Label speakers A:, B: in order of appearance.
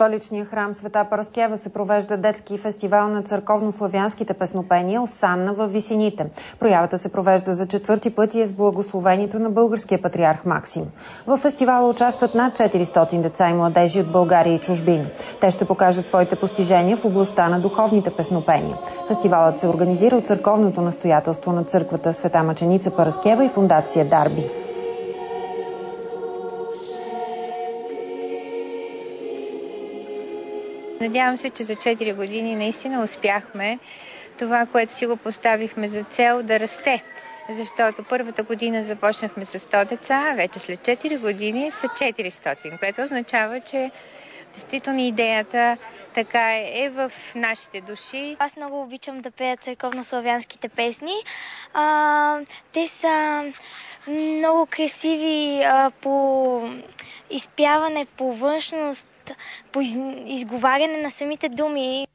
A: столичния храм Света Параскева се провежда детски фестивал на църковно-славянските песнопения Осанна във Висините. Проявата се провежда за четвърти път и е с благословението на българския патриарх Максим. В фестивала участват над 400 деца и младежи от България и чужбина. Те ще покажат своите постижения в областта на духовните песнопения. Фестивалът се организира от църковното настоятелство на църквата Света Мъченица Параскева и фондация Дарби.
B: Надявам се, че за 4 години наистина успяхме това, което си го поставихме за цел, да расте. Защото първата година започнахме с 100 деца, а вече след 4 години са 400, което означава, че действително идеята така е в нашите души.
C: Аз много обичам да пея църковно-славянските песни. Те са много красиви по изпяване, по външност, по изговаряне на самите думи.